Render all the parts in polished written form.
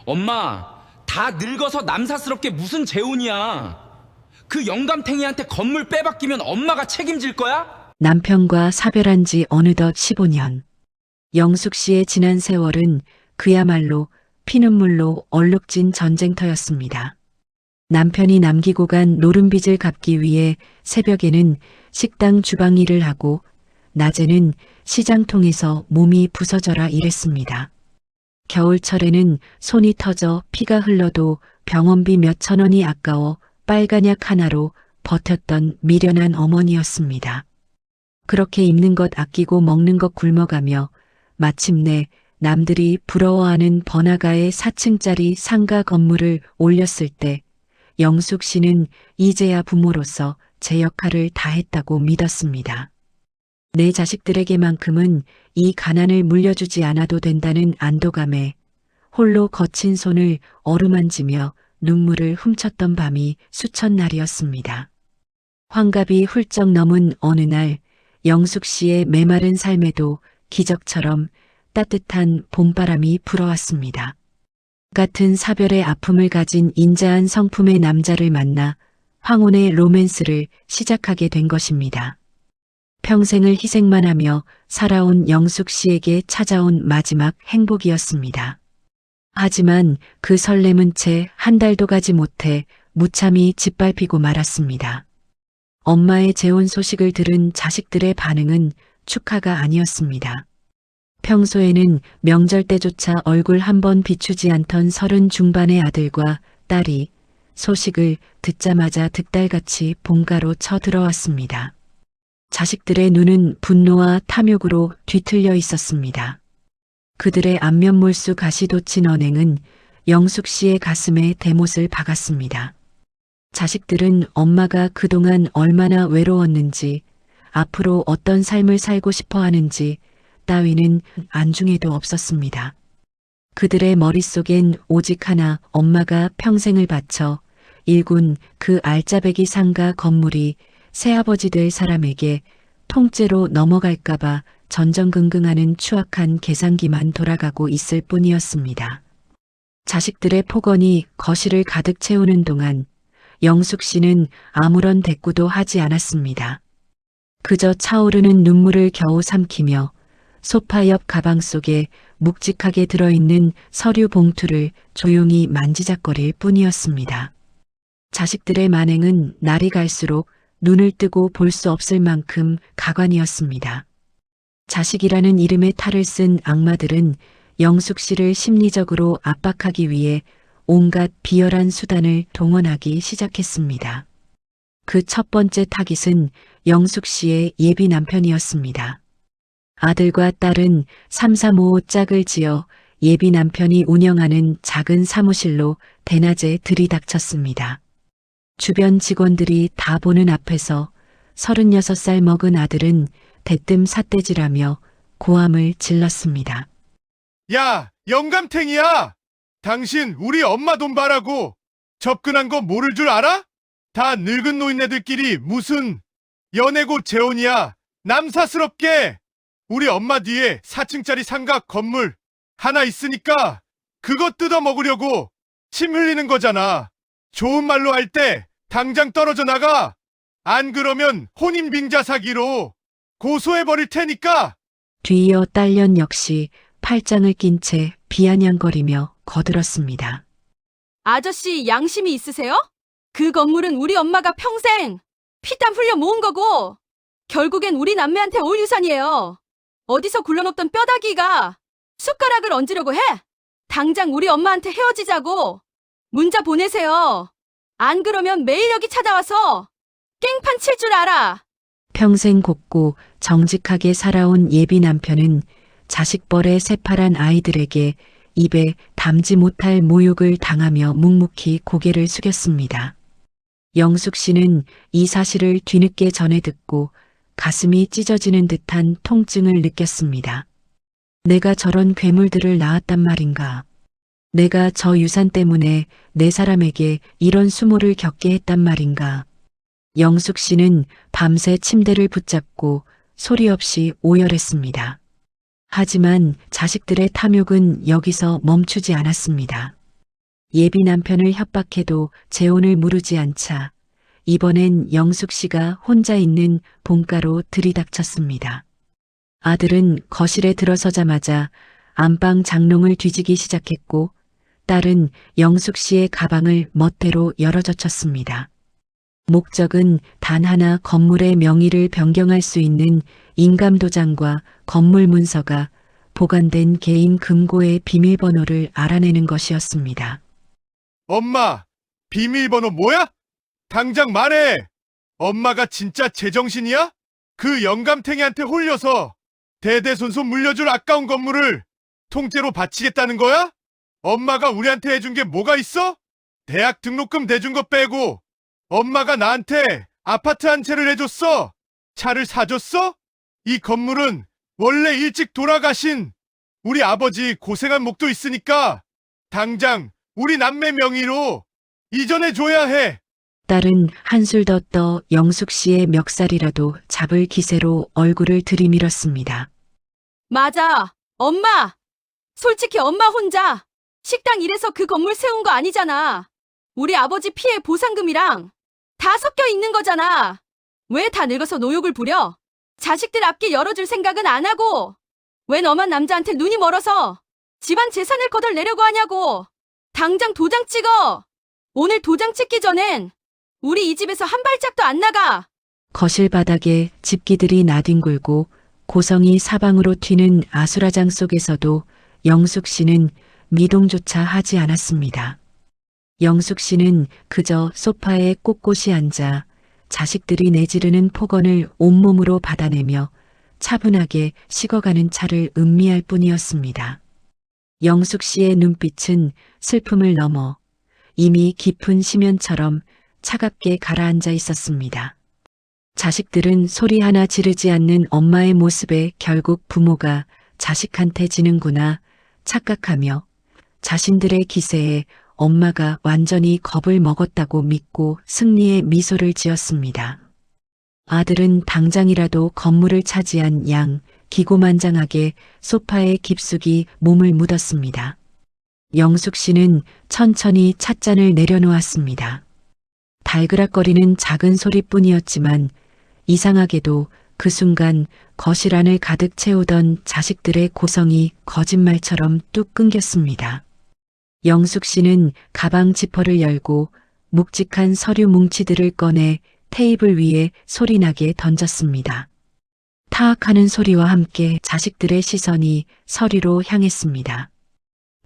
엄마, 다 늙어서 남사스럽게 무슨 재혼이야. 그 영감탱이한테 건물 빼박기면 엄마가 책임질 거야? 남편과 사별한 지 어느덧 15년. 영숙 씨의 지난 세월은 그야말로 피눈물로 얼룩진 전쟁터였습니다. 남편이 남기고 간 노름빚을 갚기 위해 새벽에는 식당 주방 일을 하고 낮에는 시장통에서 몸이 부서져라 일했습니다. 겨울철에는 손이 터져 피가 흘러도 병원비 몇천 원이 아까워 빨간 약 하나로 버텼던 미련한 어머니였습니다. 그렇게 입는 것 아끼고 먹는 것 굶어가며 마침내 남들이 부러워하는 번화가의 4층짜리 상가 건물을 올렸을 때 영숙 씨는 이제야 부모로서 제 역할을 다했다고 믿었습니다. 내 자식들에게만큼은 이 가난을 물려주지 않아도 된다는 안도감에 홀로 거친 손을 어루만지며 눈물을 훔쳤던 밤이 수천 날이었습니다. 환갑이 훌쩍 넘은 어느 날 영숙 씨의 메마른 삶에도 기적처럼 따뜻한 봄바람이 불어왔습니다. 같은 사별의 아픔을 가진 인자한 성품의 남자를 만나 황혼의 로맨스를 시작하게 된 것입니다. 평생을 희생만 하며 살아온 영숙 씨에게 찾아온 마지막 행복이었습니다. 하지만 그 설렘은 채 한 달도 가지 못해 무참히 짓밟히고 말았습니다. 엄마의 재혼 소식을 들은 자식들의 반응은 축하가 아니었습니다. 평소에는 명절 때조차 얼굴 한 번 비추지 않던 30 중반의 아들과 딸이 소식을 듣자마자 득달같이 본가로 쳐들어왔습니다. 자식들의 눈은 분노와 탐욕으로 뒤틀려 있었습니다. 그들의 안면몰수 가시돋친 언행은 영숙 씨의 가슴에 대못을 박았습니다. 자식들은 엄마가 그동안 얼마나 외로웠는지, 앞으로 어떤 삶을 살고 싶어 하는지 따위는 안중에도 없었습니다. 그들의 머릿속엔 오직 하나, 엄마가 평생을 바쳐 일군 그 알짜배기 상가 건물이 새아버지 될 사람에게 통째로 넘어갈까봐 전전긍긍하는 추악한 계산기만 돌아가고 있을 뿐이었습니다. 자식들의 폭언이 거실을 가득 채우는 동안 영숙 씨는 아무런 대꾸도 하지 않았습니다. 그저 차오르는 눈물을 겨우 삼키며 소파 옆 가방 속에 묵직하게 들어있는 서류 봉투를 조용히 만지작거릴 뿐이었습니다. 자식들의 만행은 날이 갈수록 눈을 뜨고 볼 수 없을 만큼 가관이었습니다. 자식이라는 이름의 탈을 쓴 악마들은 영숙 씨를 심리적으로 압박하기 위해 온갖 비열한 수단을 동원하기 시작했습니다. 그 첫 번째 타깃은 영숙 씨의 예비 남편이었습니다. 아들과 딸은 335 짝을 지어 예비 남편이 운영하는 작은 사무실로 대낮에 들이닥쳤습니다. 주변 직원들이 다 보는 앞에서 36살 먹은 아들은 대뜸 삿대질하며 고함을 질렀습니다. 야, 영감탱이야! 당신 우리 엄마 돈 바라고 접근한 거 모를 줄 알아? 다 늙은 노인네들끼리 무슨 연애고 재혼이야. 남사스럽게 우리 엄마 뒤에 4층짜리 상가 건물 하나 있으니까 그거 뜯어 먹으려고 침 흘리는 거잖아. 좋은 말로 할 때 당장 떨어져 나가. 안 그러면 혼인빙자 사기로 고소해버릴 테니까. 뒤이어 딸년 역시 팔짱을 낀 채 비아냥거리며 거들었습니다. 아저씨 양심이 있으세요? 그 건물은 우리 엄마가 평생 피땀 흘려 모은 거고 결국엔 우리 남매한테 올 유산이에요. 어디서 굴러먹던 뼈다귀가 숟가락을 얹으려고 해? 당장 우리 엄마한테 헤어지자고 문자 보내세요. 안 그러면 매일 여기 찾아와서 깽판 칠 줄 알아. 평생 곱고 정직하게 살아온 예비 남편은 자식벌의 새파란 아이들에게 입에 담지 못할 모욕을 당하며 묵묵히 고개를 숙였습니다. 영숙 씨는 이 사실을 뒤늦게 전해 듣고 가슴이 찢어지는 듯한 통증을 느꼈습니다. 내가 저런 괴물들을 낳았단 말인가. 내가 저 유산 때문에 내 사람에게 이런 수모를 겪게 했단 말인가. 영숙 씨는 밤새 침대를 붙잡고 소리 없이 오열했습니다. 하지만 자식들의 탐욕은 여기서 멈추지 않았습니다. 예비 남편을 협박해도 재혼을 무르지 않자 이번엔 영숙 씨가 혼자 있는 본가로 들이닥쳤습니다. 아들은 거실에 들어서자마자 안방 장롱을 뒤지기 시작했고 딸은 영숙 씨의 가방을 멋대로 열어젖혔습니다. 목적은 단 하나 건물의 명의를 변경할 수 있는 인감도장과 건물 문서가 보관된 개인 금고의 비밀번호를 알아내는 것이었습니다. 엄마, 비밀번호 뭐야? 당장 말해! 엄마가 진짜 제정신이야? 그 영감탱이한테 홀려서 대대손손 물려줄 아까운 건물을 통째로 바치겠다는 거야? 엄마가 우리한테 해준 게 뭐가 있어? 대학 등록금 대준 거 빼고 엄마가 나한테 아파트 한 채를 해줬어? 차를 사줬어? 이 건물은 원래 일찍 돌아가신 우리 아버지 고생한 목도 있으니까 당장 우리 남매 명의로 이전해줘야 해. 딸은 한술 더 떠 영숙 씨의 멱살이라도 잡을 기세로 얼굴을 들이밀었습니다. 맞아. 엄마. 솔직히 엄마 혼자 식당 일해서 그 건물 세운 거 아니잖아. 우리 아버지 피해 보상금이랑 다 섞여 있는 거잖아. 왜 다 늙어서 노욕을 부려? 자식들 앞길 열어줄 생각은 안 하고 왜 너만 남자한테 눈이 멀어서 집안 재산을 거덜내려고 하냐고. 당장 도장 찍어. 오늘 도장 찍기 전엔 우리 이 집에서 한 발짝도 안 나가. 거실 바닥에 집기들이 나뒹굴고 고성이 사방으로 튀는 아수라장 속에서도 영숙 씨는 미동조차 하지 않았습니다. 영숙 씨는 그저 소파에 꼿꼿이 앉아 자식들이 내지르는 폭언을 온몸으로 받아내며 차분하게 식어가는 차를 음미할 뿐이었습니다. 영숙 씨의 눈빛은 슬픔을 넘어 이미 깊은 심연처럼 차갑게 가라앉아 있었습니다. 자식들은 소리 하나 지르지 않는 엄마의 모습에 결국 부모가 자식한테 지는구나 착각하며 자신들의 기세에 엄마가 완전히 겁을 먹었다고 믿고 승리의 미소를 지었습니다. 아들은 당장이라도 건물을 차지한 양 기고만장하게 소파에 깊숙이 몸을 묻었습니다. 영숙 씨는 천천히 찻잔을 내려놓았습니다. 달그락거리는 작은 소리뿐이었지만 이상하게도 그 순간 거실 안을 가득 채우던 자식들의 고성이 거짓말처럼 뚝 끊겼습니다. 영숙 씨는 가방 지퍼를 열고 묵직한 서류 뭉치들을 꺼내 테이블 위에 소리나게 던졌습니다. 타악하는 소리와 함께 자식들의 시선이 서류로 향했습니다.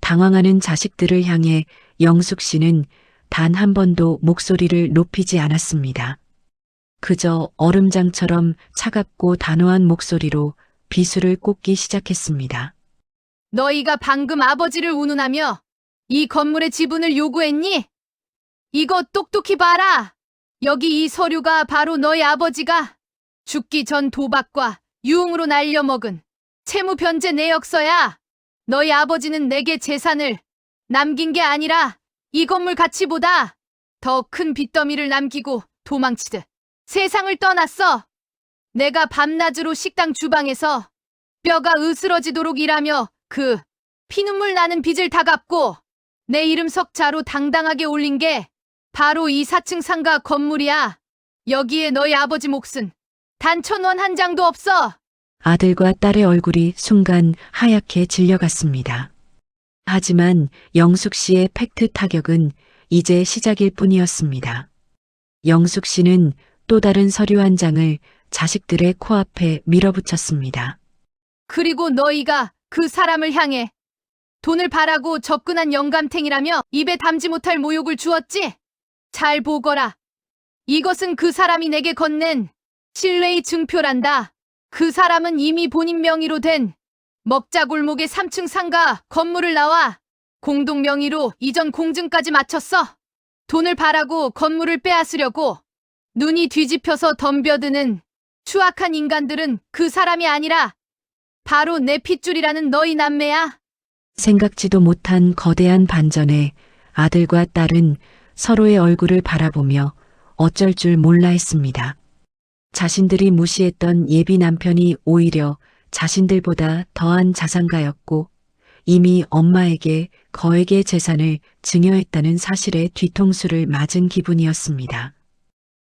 당황하는 자식들을 향해 영숙 씨는 단 한 번도 목소리를 높이지 않았습니다. 그저 얼음장처럼 차갑고 단호한 목소리로 비수를 꽂기 시작했습니다. 너희가 방금 아버지를 운운하며 이 건물의 지분을 요구했니? 이거 똑똑히 봐라. 여기 이 서류가 바로 너희 아버지가 죽기 전 도박과 유흥으로 날려먹은 채무 변제 내역서야. 너희 아버지는 내게 재산을 남긴 게 아니라 이 건물 가치보다 더 큰 빚더미를 남기고 도망치듯 세상을 떠났어. 내가 밤낮으로 식당 주방에서 뼈가 으스러지도록 일하며 그 피눈물 나는 빚을 다 갚고 내 이름 석자로 당당하게 올린 게 바로 이 4층 상가 건물이야. 여기에 너희 아버지 몫은 단 1,000원 한 장도 없어. 아들과 딸의 얼굴이 순간 하얗게 질려갔습니다. 하지만 영숙 씨의 팩트 타격은 이제 시작일 뿐이었습니다. 영숙 씨는 또 다른 서류 한 장을 자식들의 코앞에 밀어붙였습니다. 그리고 너희가 그 사람을 향해 돈을 바라고 접근한 영감탱이라며 입에 담지 못할 모욕을 주었지? 잘 보거라. 이것은 그 사람이 내게 건넨 신뢰의 증표란다. 그 사람은 이미 본인 명의로 된 먹자골목의 3층 상가 건물을 나와 공동 명의로 이전 공증까지 마쳤어. 돈을 바라고 건물을 빼앗으려고 눈이 뒤집혀서 덤벼드는 추악한 인간들은 그 사람이 아니라 바로 내 핏줄이라는 너희 남매야. 생각지도 못한 거대한 반전에 아들과 딸은 서로의 얼굴을 바라보며 어쩔 줄 몰라 했습니다. 자신들이 무시했던 예비 남편이 오히려 자신들보다 더한 자산가였고 이미 엄마에게 거액의 재산을 증여했다는 사실에 뒤통수를 맞은 기분이었습니다.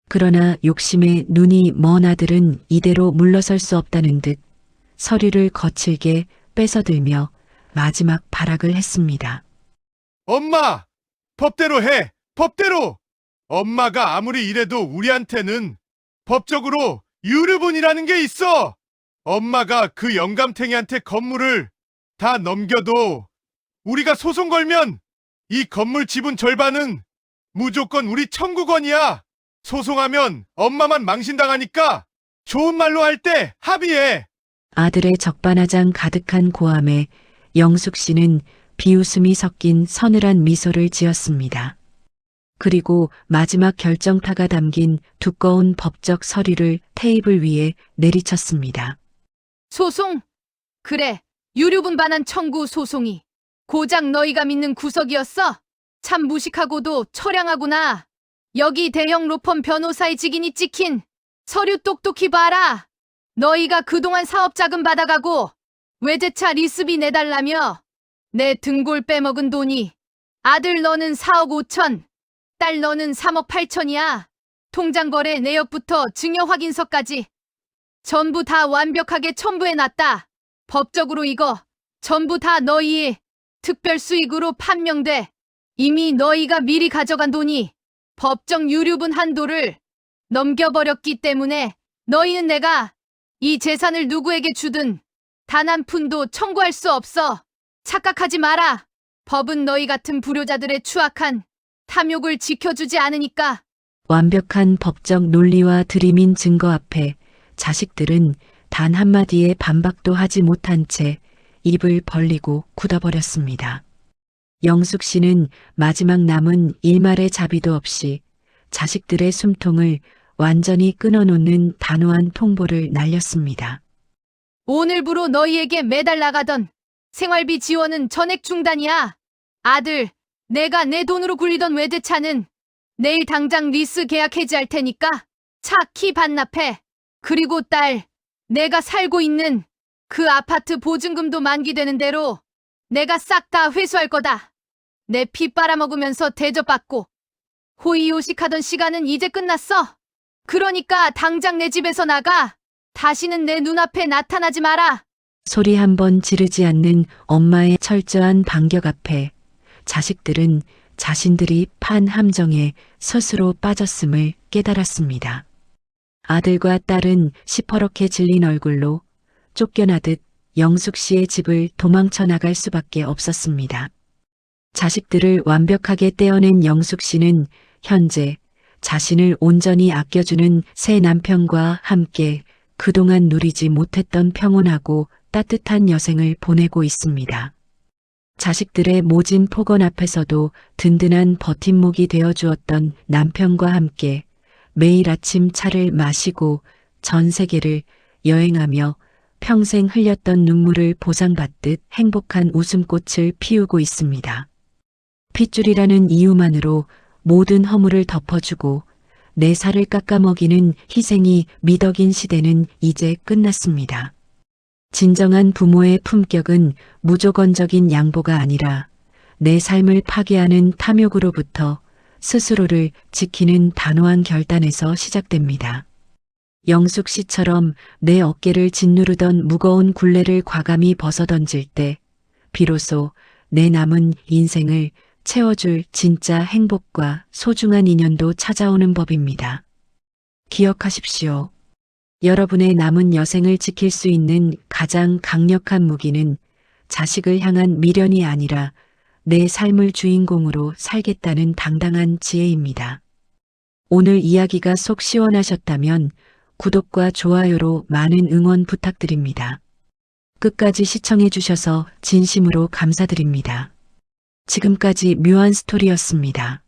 그러나 욕심에 눈이 먼 아들은 이대로 물러설 수 없다는 듯 서류를 거칠게 뺏어들며 마지막 발악을 했습니다. 엄마! 법대로 해! 법대로! 엄마가 아무리 이래도 우리한테는 법적으로 유류분이라는 게 있어! 엄마가 그 영감탱이한테 건물을 다 넘겨도 우리가 소송 걸면 이 건물 지분 절반은 무조건 우리 청구권이야! 소송하면 엄마만 망신당하니까 좋은 말로 할 때 합의해! 아들의 적반하장 가득한 고함에 영숙 씨는 비웃음이 섞인 서늘한 미소를 지었습니다. 그리고 마지막 결정타가 담긴 두꺼운 법적 서류를 테이블 위에 내리쳤습니다. 소송? 그래, 유류분반한 청구 소송이. 고작 너희가 믿는 구석이었어? 참 무식하고도 처량하구나. 여기 대형 로펌 변호사의 직인이 찍힌 서류 똑똑히 봐라. 너희가 그동안 사업자금 받아가고 외제차 리스비 내달라며 내 등골 빼먹은 돈이 아들 너는 4억 5천, 딸 너는 3억 8천이야. 통장거래 내역부터 증여 확인서까지 전부 다 완벽하게 첨부해놨다. 법적으로 이거 전부 다 너희의 특별 수익으로 판명돼. 이미 너희가 미리 가져간 돈이 법정 유류분 한도를 넘겨버렸기 때문에 너희는 내가 이 재산을 누구에게 주든 단 한 푼도 청구할 수 없어. 착각하지 마라. 법은 너희 같은 불효자들의 추악한 탐욕을 지켜주지 않으니까. 완벽한 법적 논리와 들이민 증거 앞에 자식들은 단 한마디의 반박도 하지 못한 채 입을 벌리고 굳어버렸습니다. 영숙 씨는 마지막 남은 일말의 자비도 없이 자식들의 숨통을 완전히 끊어놓는 단호한 통보를 날렸습니다. 오늘부로 너희에게 매달 나가던 생활비 지원은 전액 중단이야. 아들, 내가 내 돈으로 굴리던 외제차는 내일 당장 리스 계약 해지할 테니까 차 키 반납해. 그리고 딸, 내가 살고 있는 그 아파트 보증금도 만기되는 대로 내가 싹 다 회수할 거다. 내 피 빨아먹으면서 대접받고 호의호식하던 시간은 이제 끝났어. 그러니까 당장 내 집에서 나가. 다시는 내 눈앞에 나타나지 마라. 소리 한번 지르지 않는 엄마의 철저한 반격 앞에 자식들은 자신들이 판 함정에 스스로 빠졌음을 깨달았습니다. 아들과 딸은 시퍼렇게 질린 얼굴로 쫓겨나듯 영숙 씨의 집을 도망쳐 나갈 수밖에 없었습니다. 자식들을 완벽하게 떼어낸 영숙 씨는 현재 자신을 온전히 아껴주는 새 남편과 함께 그동안 누리지 못했던 평온하고 따뜻한 여생을 보내고 있습니다. 자식들의 모진 폭언 앞에서도 든든한 버팀목이 되어주었던 남편과 함께 매일 아침 차를 마시고 전 세계를 여행하며 평생 흘렸던 눈물을 보상받듯 행복한 웃음꽃을 피우고 있습니다. 핏줄이라는 이유만으로 모든 허물을 덮어주고 내 살을 깎아먹이는 희생이 미덕인 시대는 이제 끝났습니다. 진정한 부모의 품격은 무조건적인 양보가 아니라 내 삶을 파괴하는 탐욕으로부터 스스로를 지키는 단호한 결단에서 시작됩니다. 영숙 씨처럼 내 어깨를 짓누르던 무거운 굴레를 과감히 벗어던질 때 비로소 내 남은 인생을 채워줄 진짜 행복과 소중한 인연도 찾아오는 법입니다. 기억하십시오. 여러분의 남은 여생을 지킬 수 있는 가장 강력한 무기는 자식을 향한 미련이 아니라 내 삶을 주인공으로 살겠다는 당당한 지혜입니다. 오늘 이야기가 속 시원하셨다면 구독과 좋아요로 많은 응원 부탁드립니다. 끝까지 시청해 주셔서 진심으로 감사드립니다. 지금까지 묘한 스토리였습니다.